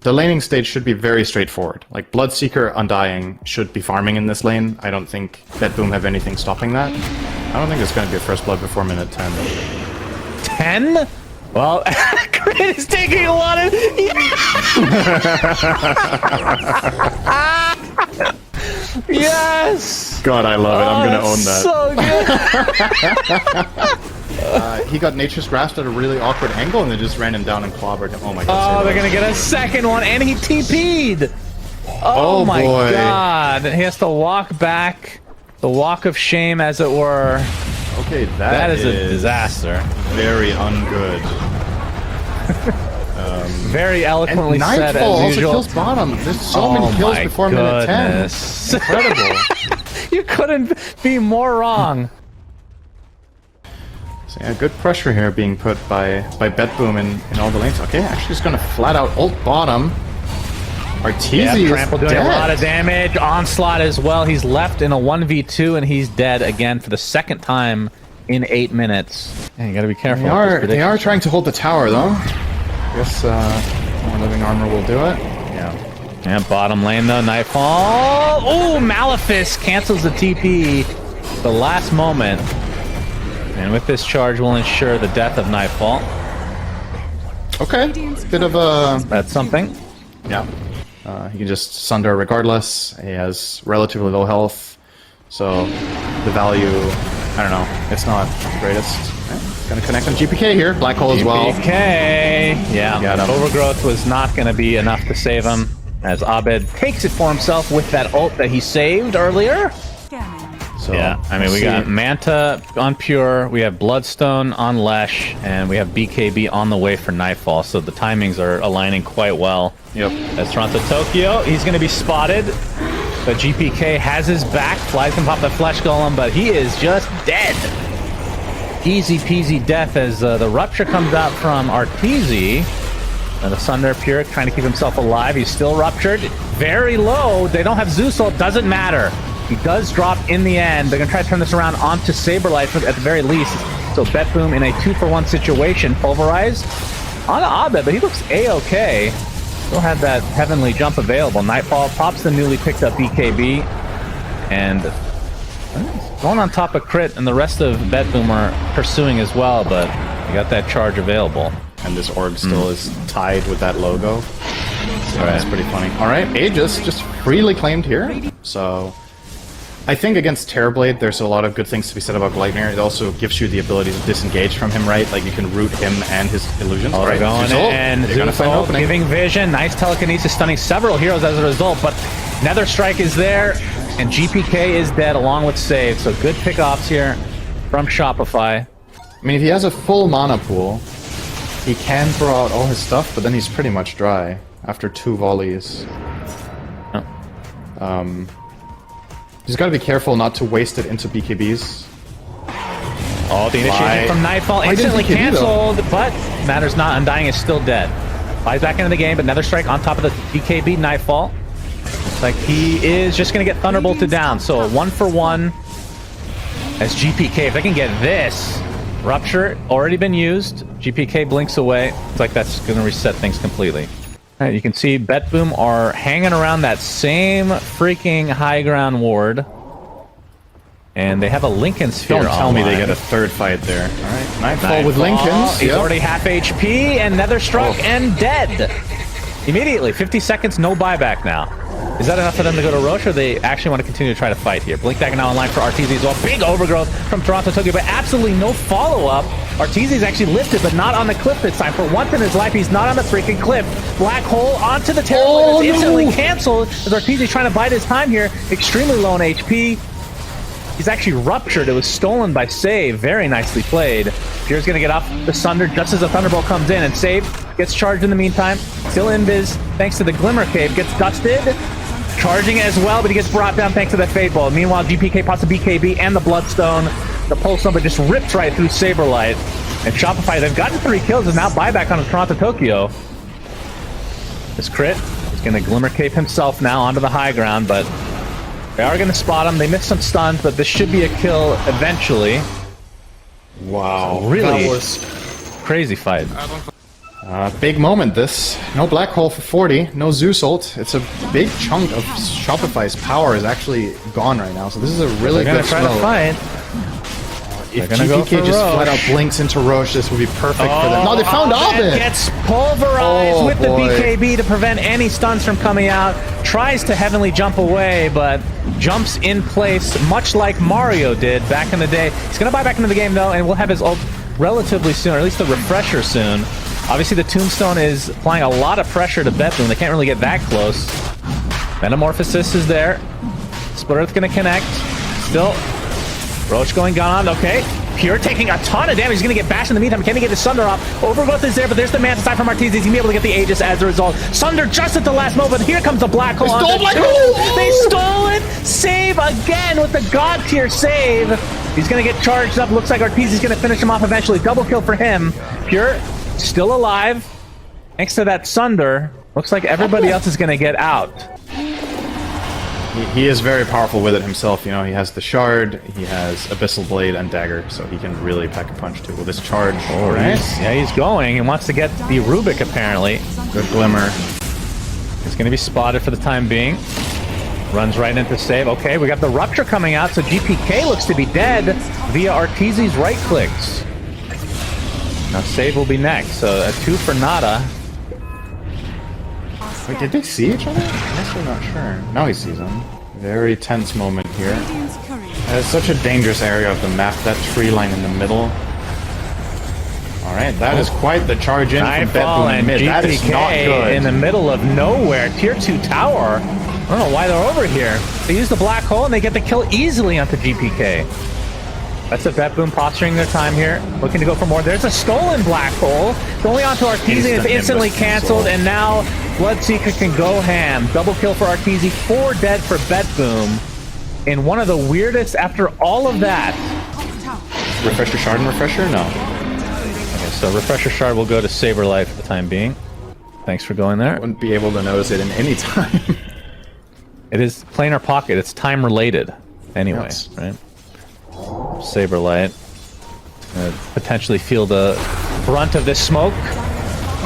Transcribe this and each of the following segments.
the laning stage should be very straightforward. Like, Bloodseeker Undying should be farming in this lane. I don't think BTBOOM have anything stopping that. I don't think there's going to be a first blood before minute 10. 10? Well, Crit is taking a lot of... Yes! God, I love it. I'm going to own that. So good. He got Nature's Grasp at a really awkward angle, and they just ran him down and clobbered him. Oh my god. Oh, they're going to get a second one, and he TP'd! Oh my boy. god. He has to walk back. The walk of shame, as it were. Okay, That is a disaster. Very ungood. Very eloquently and said, Nightfall as also usual. kills bottom. There's so many kills before minute 10. Incredible. You couldn't be more wrong. So yeah, good pressure here being put by BTBOOM in all the lanes. Okay, actually just gonna flat out ult bottom. Arteezy is Trample doing dead. a lot of damage. Onslaught as well. He's left in a 1v2 and he's dead again for the second time in 8 minutes. Yeah, you gotta be careful. They are trying to hold the tower though. I guess more living armor will do it. Yeah. Yeah, bottom lane though, Nightfall. Oh, Malefice cancels the TP the last moment. And with this charge, we'll ensure the death of Nightfall. Okay, bit of a... That's something. Yeah. He can just sunder regardless. He has relatively low health. So, the value, I don't know, it's not the greatest. Okay. Gonna connect on GPK here. Black hole as well. GPK. Yeah, Got him. Overgrowth was not going to be enough to save him. As Abed takes it for himself with that ult that he saved earlier. So, Yeah, I mean, we got Manta on Pure, we have Bloodstone on Lesh, and we have BKB on the way for Nightfall, so the timings are aligning quite well. Yep. As TORONTOTOKYO, he's going to be spotted, but GPK has his back, flies can pop the Flesh Golem, but he is just dead. Easy peasy death as the Rupture comes out from Arteezy. And the Sunder Pure trying to keep himself alive. He's still ruptured. Very low. They don't have Zeus ult. Doesn't matter. He does drop in the end. They're going to try to turn this around onto SabeRLight at the very least. So BTBOOM in a 2-for-1 situation. Pulverized on Abed, but he looks A-okay. Still had that heavenly jump available. Nightfall pops the newly picked up BKB. And going on top of Crit, and the rest of BTBOOM are pursuing as well, but you got that charge available. And this org still is tied with that logo. So that's pretty funny. Alright, Aegis just freely claimed here. So I think against Terrorblade, there's a lot of good things to be said about Gleipnir. It also gives you the ability to disengage from him, right? Like you can root him and his illusions. Oh, they're going in, and Zeus giving vision. Nice telekinesis, stunning several heroes as a result, but Nether Strike is there, and GPK is dead along with save. So good pickoffs here from Shopify. I mean, if he has a full mana pool, he can throw out all his stuff, but then he's pretty much dry after 2 volleys. He's got to be careful not to waste it into BKBs. Oh, the initiation from Nightfall instantly canceled, but matters not. Undying is still dead. Flies back into the game, but Nether Strike on top of the BKB Nightfall. Looks like he is just going to get Thunderbolted down. So a 1-for-1 as GPK. If they can get this, Rupture already been used. GPK blinks away. It's like that's going to reset things completely. All right, you can see BTBOOM are hanging around that same freaking high ground ward. And they have a Lincoln Sphere. Don't tell me they get a third fight there. Alright, Nightfall with Lincolns. He's already half HP and Nether Struck and dead. Immediately, 50 seconds, no buyback now. Is that enough for them to go to Roche, or they actually want to continue to try to fight here? Blink Dagger now online for Arteezy as well. Big overgrowth from TORONTOTOKYO, but absolutely no follow-up. Arteezy's actually lifted, but not on the cliff this time. For once in his life, he's not on the freaking cliff. Black hole onto the Terror. Oh, instantly canceled as Arteezy's trying to bide his time here. Extremely low on HP. He's actually ruptured. It was stolen by Save. Very nicely played. Pure's going to get off the Sunder just as the Thunderbolt comes in, and Save gets charged in the meantime. Still invis thanks to the Glimmer Cave. Gets dusted. Charging as well, but he gets brought down thanks to that Fade Ball. Meanwhile, GPK pops the BKB and the Bloodstone. The Pulse Number just rips right through SabeRLight. And Shopify, they've gotten 3 kills, and now buyback on TORONTOTOKYO. This Crit is going to Glimmer Cave himself now onto the high ground, but they are going to spot him. They missed some stuns, but this should be a kill eventually. Wow. Really That was crazy fight. Big moment this. No black hole for 40, no Zeus ult. It's a big chunk of Shopify's power is actually gone right now, so this is a really They're good gonna try to fight. If GPK just flat out blinks into Roche, this would be perfect for them. No, they found Abed! Gets pulverized with the BKB to prevent any stuns from coming out. Tries to heavenly jump away, but jumps in place, much like Mario did back in the day. He's gonna buy back into the game though, and we'll have his ult relatively soon, or at least the refresher soon. Obviously, the Tombstone is applying a lot of pressure to BTBOOM. They can't really get that close. Metamorphosis is there. Split Earth gonna connect. Still, Roche going gone. Okay. Pure taking a ton of damage. He's going to get bashed in the meantime. Can he get his Sunder off? Overgrowth is there, but there's the Manta side from Arteezy. He's going to be able to get the Aegis as a result. Sunder just at the last moment. Here comes the Black Hole. They stole it. Save again with the God tier save. He's going to get charged up. Looks like Arteezy's going to finish him off eventually. Double kill for him. Pure still alive. Thanks to that Sunder. Looks like everybody else is going to get out. He is very powerful with it himself, you know, he has the Shard, he has Abyssal Blade and Dagger, so he can really pack a punch too with this charge. Oh, right. Yeah, he's going and wants to get the Rubik apparently. Good Glimmer. He's going to be spotted for the time being. Runs right into save. Okay, we got the Rupture coming out, so GPK looks to be dead via Arteezy's right clicks. Now save will be next, so a 2 for Nada. Wait, did they see each other? I guess we're not sure. Now he sees them. Very tense moment here. It's such a dangerous area of the map, that tree line in the middle. Alright, that is quite the charge in from Nightfall and mid. That is not good. In the middle of nowhere. Tier 2 tower. I don't know why they're over here. They use the Black Hole and they get the kill easily onto GPK. That's a BTBOOM posturing their time here. Looking to go for more. There's a stolen Black Hole. It's only onto Arteezy. It's instantly canceled. And now Bloodseeker can go ham. Double kill for Arteezy. 4 dead for BTBOOM. In one of the weirdest, after all of that. Refresher Shard and Refresher? No. Okay, so Refresher Shard will go to SabeRLight for the time being. Thanks for going there. Wouldn't be able to notice it in any time. It is planar pocket. It's time related. Anyway, yes. Right? SabeRLight potentially feel the brunt of this smoke.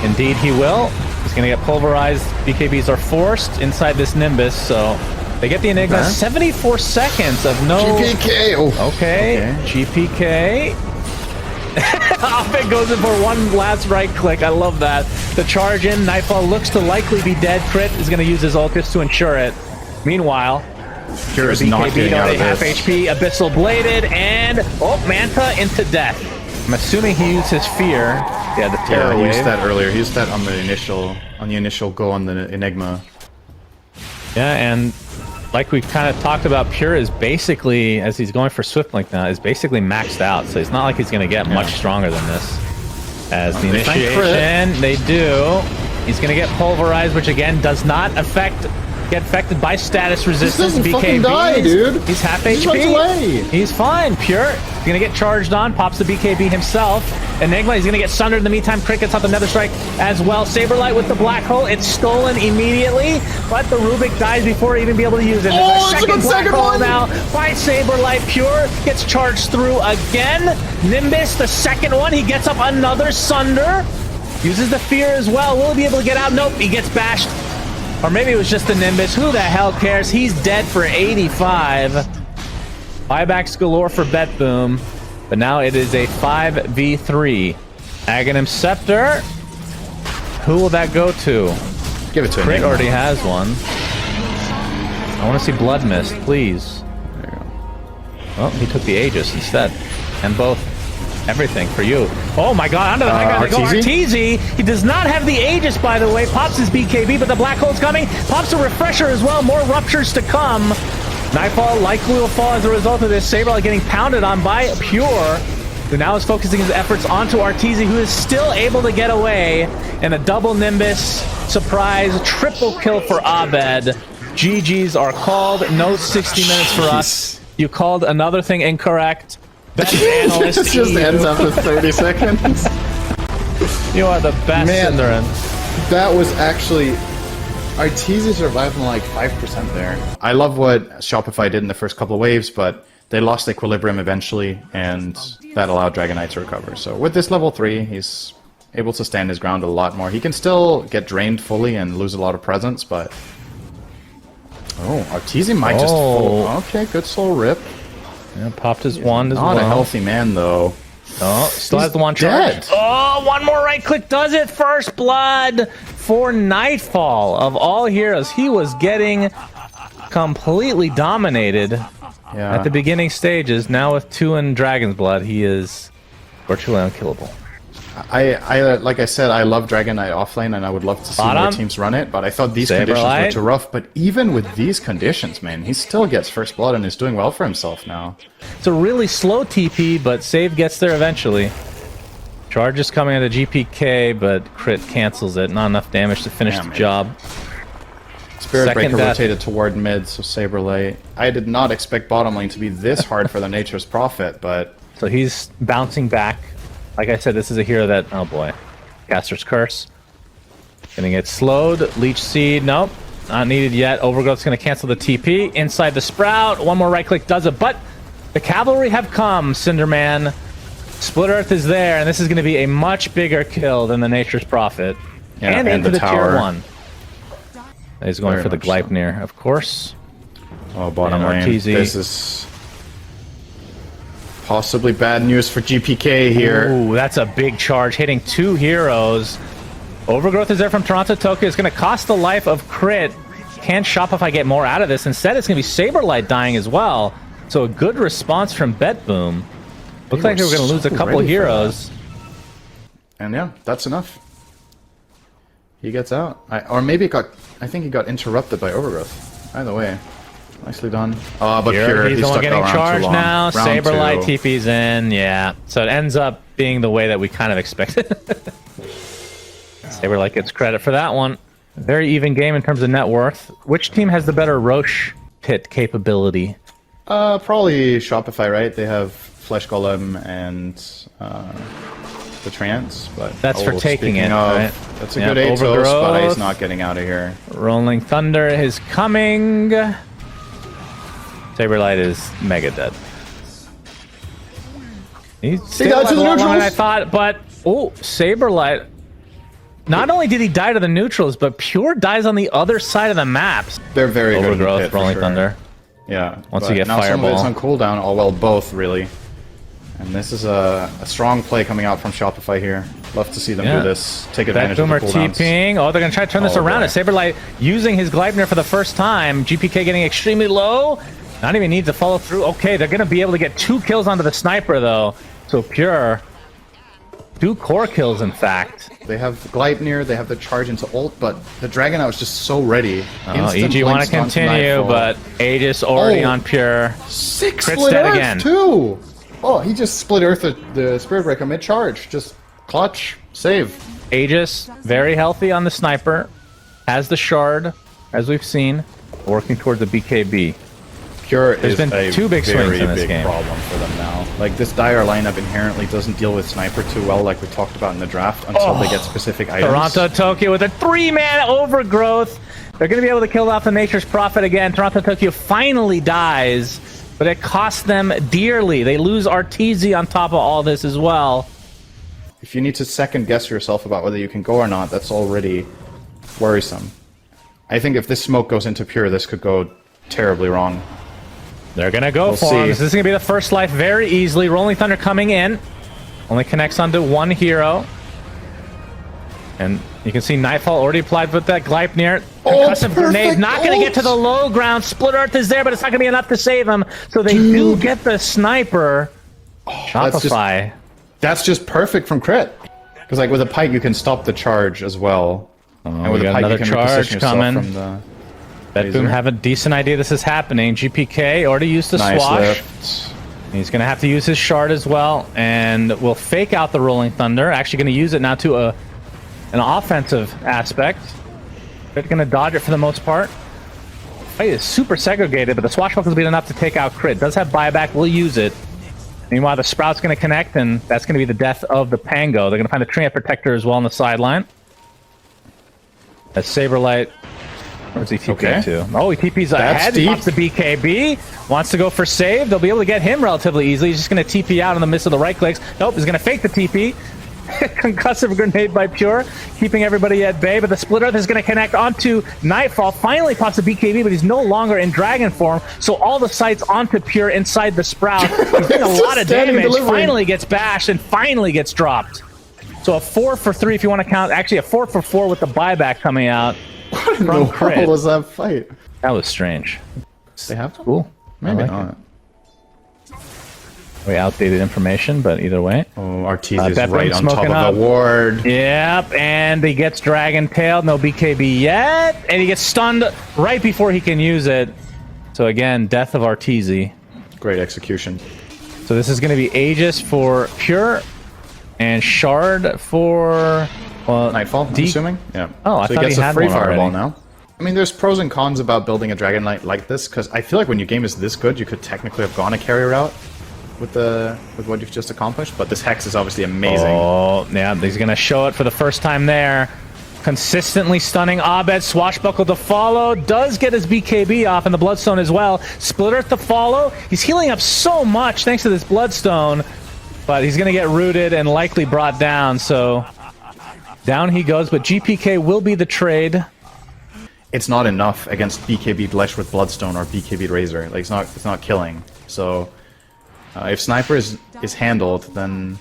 Indeed he will. He's gonna get pulverized. BKBs are forced inside this Nimbus, so they get the Enigma. Okay. 74 seconds of no GPK. Oh. Okay. GPK. Abed goes in for one last right click. I love that. The charge in. Nightfall looks to likely be dead. Crit is gonna use his ult just to ensure it. Meanwhile, Pure is not getting out of half this. HP, Abyssal Bladed, and Manta into death. I'm assuming he used his fear. Yeah, the terror wave. He used that earlier. He used that on the initial go on the Enigma. Yeah, and like we kind of talked about, Pure is basically, as he's going for Swift-Link now, is basically maxed out. So it's not like he's going to get much stronger than this. As the initiation, they do. He's going to get pulverized, which again does not get affected by status resistance. He doesn't die, dude. He's half He runs HP. away. He's fine. Pure. He's gonna get charged on. Pops the BKB himself. Enigma. He's gonna get sundered in the meantime. Crit gets out the Nether Strike as well. SabeRLight with the Black Hole. It's stolen immediately, but the Rubik dies before even be able to use it. Oh, it's a second hole now by SabeRLight. Pure gets charged through again. Nimbus, the second one. He gets up another Sunder. Uses the fear as well. Will he be able to get out? Nope. He gets bashed. Or maybe it was just the Nimbus. Who the hell cares? He's dead for 85. Buybacks galore for BTBOOM. But now it is a 5v3. Aghanim Scepter. Who will that go to? Give it to him. Crit already has one. I want to see Blood Mist, please. There you go. Well, he took the Aegis instead. And both. Everything for you. Oh my god, under the high ground go Arteezy. He does not have the Aegis, by the way. Pops his BKB, but the Black Hole's coming. Pops a Refresher as well. More Ruptures to come. Nightfall likely will fall as a result of this. SabeRLight getting pounded on by Pure, who now is focusing his efforts onto Arteezy, who is still able to get away. And a double Nimbus. Surprise. Triple kill for Abed. GG's are called. No 60 minutes for us. You called another thing incorrect. Best analyst. It just ends after 30 seconds. You are the best, Cinderin. That was actually... Arteezy survived on like 5% there. I love what Shopify did in the first couple of waves, but they lost equilibrium eventually, and that allowed Dragon Knight to recover. So with this level 3, he's able to stand his ground a lot more. He can still get drained fully and lose a lot of presence, but... Oh, Arteezy might just fall. Okay, good soul rip. Yeah, popped his wand as well. Not a healthy man, though. Oh, still has the one charge. Oh, one more right click does it. First blood for Nightfall. Of all heroes, he was getting completely dominated at the beginning stages. Now with 2 in Dragon's Blood, he is virtually unkillable. I like I said, I love Dragon Knight offlane, and I would love to see more teams run it, but I thought these conditions were too rough. But even with these conditions, man, he still gets first blood and is doing well for himself now. It's a really slow TP, but Save gets there eventually. Charge is coming at a GPK, but crit cancels it. Not enough damage to finish the job. Spirit Breaker rotated toward mid, so SabeRLight. I did not expect bottom lane to be this hard for the Nature's Prophet, but... So he's bouncing back. Like I said, this is a hero that... Oh boy. Caster's Curse. Gonna get slowed. Leech Seed. Nope. Not needed yet. Overgrowth's gonna cancel the TP. Inside the Sprout. One more right click does it. But the Cavalry have come, Cinderman. Split Earth is there, and this is gonna be a much bigger kill than the Nature's Prophet. Yeah, and into the tier 1. He's going for the Gleipnir, of course. Oh, bottom lane. Arteezy. This is... possibly bad news for GPK here. Ooh, that's a big charge, hitting 2 heroes. Overgrowth is there from Toronto-Tokyo. It's going to cost the life of Crit. Can Shopify get more out of this? Instead, it's going to be SabeRLight dying as well. So a good response from BTBOOM. Looks like we're going to lose a couple heroes. And yeah, that's enough. He gets out. Or maybe it got... I think he got interrupted by Overgrowth. Either way. Nicely done. Oh, but Pure, he's only getting charged now. SabeRLight TP's in. Yeah. So it ends up being the way that we kind of expected. SabeRLight gets credit for that one. Very even game in terms of net worth. Which team has the better Roche pit capability? Probably Shopify, right? They have Flesh Golem and the Trance, but that's for taking it, right? That's a good Atos, but he's not getting out of here. Rolling Thunder is coming. SabeRLight is mega dead. He died to the neutrals. I thought, but SabeRLight. Not only did he die to the neutrals, but Pure dies on the other side of the maps. They're very good. Overgrowth, Rolling Thunder. Yeah. Once you get now Fireball. Some of it's on cooldown. Oh well, both really. And this is a strong play coming out from Shopify here. Love to see them do this. Take advantage of the cooldowns. TPing. Oh, they're going to try to turn this around. SabeRLight using his Gleipnir for the first time. GPK getting extremely low. Not even need to follow through. Okay, they're going to be able to get 2 kills onto the sniper, though. So Pure. 2 core kills, in fact. They have Gleipnir, they have the charge into ult, but the Dragon Knight was just so ready. EG want to continue, but Aegis already on Pure. 6 Crit's dead again. Too. Oh, he just split Earth the Spirit Breaker mid-charge. Just clutch, save. Aegis, very healthy on the sniper. Has the shard, as we've seen, working towards the BKB. Pure There's been 2 big swings in this game. Problem for them now. Like, this dire lineup inherently doesn't deal with sniper too well, like we talked about in the draft, until they get specific items. Toronto-Tokyo with a 3-man Overgrowth. They're going to be able to kill off the Nature's Prophet again. Toronto-Tokyo finally dies, but it costs them dearly. They lose Arteezy on top of all this as well. If you need to second guess yourself about whether you can go or not, that's already worrisome. I think if this smoke goes into Pure, this could go terribly wrong. They're going to go for him. This is going to be the first life very easily. Rolling Thunder coming in. Only connects onto 1 hero. And you can see Nightfall already applied with that Gleipnir. Concussive grenade. Not going to get to the low ground. Split Earth is there, but it's not going to be enough to save him. So they do get the sniper. Shopify. That's just perfect from Crit. Because like with a Pike, you can stop the charge as well. And with a Pike, you can charge coming. From the BTBOOM have a decent idea this is happening. GPK already used the swash. He's going to have to use his shard as well. And will fake out the Rolling Thunder. Actually going to use it now to an offensive aspect. They're going to dodge it for the most part. Fight is super segregated, but the swashbuckle will be enough to take out Crit. Does have buyback, will use it. Meanwhile, the Sprout's going to connect, and that's going to be the death of the Pango. They're going to find the Treant Protector as well on the sideline. That's SabeRLight. Where's he TP to? Oh, he TP's ahead. He pops the BKB. Wants to go for save. They'll be able to get him relatively easily. He's just going to TP out in the midst of the right clicks. Nope, he's going to fake the TP. Concussive grenade by Pure, keeping everybody at bay, but the Split Earth is going to connect onto Nightfall. Finally pops the BKB, but he's no longer in dragon form, so all the sights onto Pure inside the Sprout. He's doing a lot of damage, finally gets bashed, and finally gets dropped. So a 4 for 3 if you want to count, actually a 4 for 4 with the buyback coming out. What in the world was that fight? That was strange. They have to? Cool. Maybe like not. We outdated information, but either way. Oh, Arteezy is right on top up. of the ward. Yep, and he gets Dragon Tailed. No BKB yet. And he gets stunned right before he can use it. So again, death of Arteezy. Great execution. So this is going to be Aegis for Pure and Shard for Nightfall, I'm assuming? Yeah. Oh, I so thought he gets he a had free one fireball already. now. I mean, there's pros and cons about building a Dragon Knight like this, because I feel like when your game is this good, you could technically have gone a carry route with what you've just accomplished, but this Hex is obviously amazing. Oh, yeah, he's going to show it for the first time there. Consistently stunning Abed, Swashbuckle to follow, does get his BKB off, and the Bloodstone as well. Split Earth to follow. He's healing up so much thanks to this Bloodstone, but he's going to get rooted and likely brought down, so down he goes, but GPK will be the trade. It's not enough against BKB Lesh with Bloodstone or BKB Razor. Like, it's not killing. So if Sniper is handled, then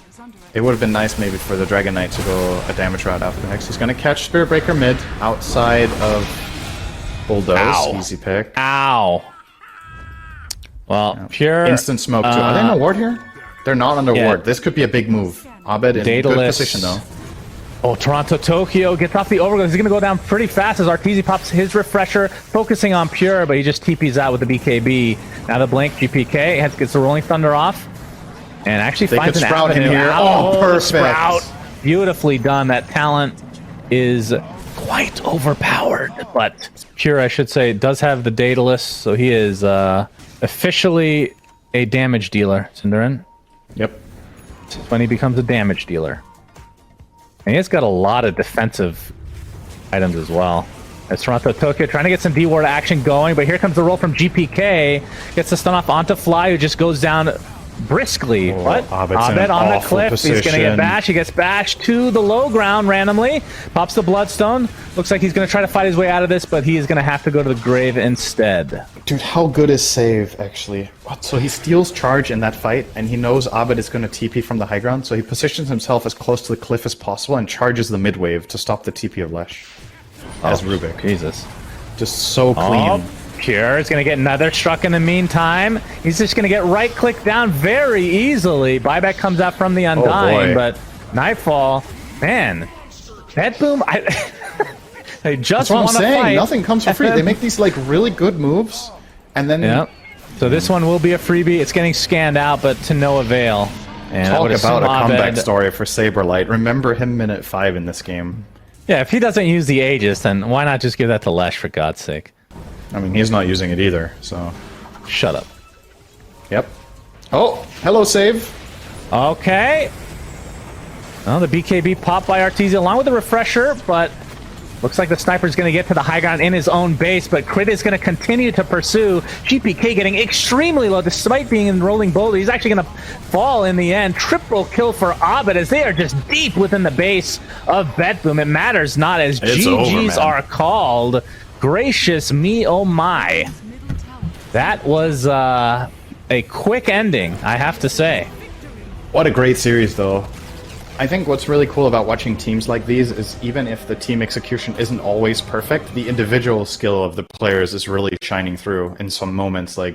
it would have been nice maybe for the Dragon Knight to go a damage route after Hex. He's going to catch Spirit Breaker mid outside of Bulldoze. Ow. Easy pick. Ow. Well, yeah. Pure. Instant smoke too. Are they on a ward here? They're not under ward. This could be a big move. Abed in good position though. Oh, Toronto-Tokyo gets off the overgrowth. He's going to go down pretty fast as Arteezy pops his refresher, focusing on Pure, but he just TPs out with the BKB. Now the blink, GPK gets the Rolling Thunder off, and actually they finds an Sprout avenue. him here. Oh, perfect. Sprout. Beautifully done. That talent is quite overpowered, but Pure, I should say, does have the Daedalus, so he is officially a damage dealer, Cinderin. Yep. When he becomes a damage dealer. And he's got a lot of defensive items as well. As Toronto-Tokyo trying to get some D-Ward action going, but here comes the roll from GPK. Gets the stun off onto Fly, who just goes down briskly. Oh, What? Abed on the cliff. Position. He's going to get bashed. He gets bashed to the low ground randomly. Pops the Bloodstone. Looks like he's going to try to fight his way out of this, but he is going to have to go to the grave instead. Dude, how good is Save, actually? What? So he steals charge in that fight, and he knows Abed is going to TP from the high ground, so he positions himself as close to the cliff as possible and charges the mid wave to stop the TP of Lesh. As Rubik. Jesus. Just so clean. Oh, Pure is going to get another struck in the meantime. He's just going to get right-click down very easily. Buyback comes out from the Undying, but Nightfall, man, BTBOOM, they just want to fight. Nothing comes for free. They make these like really good moves, and then So this one will be a freebie. It's getting scanned out, but to no avail. And talk about a comeback story for SabeRLight. Remember him minute 5 in this game. Yeah, if he doesn't use the Aegis, then why not just give that to Lesh, for God's sake? I mean, he's not using it either, so... Shut up. Yep. Oh, hello, Save. Okay. Well, the BKB popped by Arteezy along with the refresher, but looks like the Sniper's going to get to the high ground in his own base, but Crit is going to continue to pursue. GPK getting extremely low despite being in rolling boulder. He's actually going to fall in the end. Triple kill for Abed as they are just deep within the base of BTBOOM. It matters not as GGs are called. Gracious me, oh my. That was a quick ending, I have to say. What a great series, though. I think what's really cool about watching teams like these is even if the team execution isn't always perfect, the individual skill of the players is really shining through in some moments. Like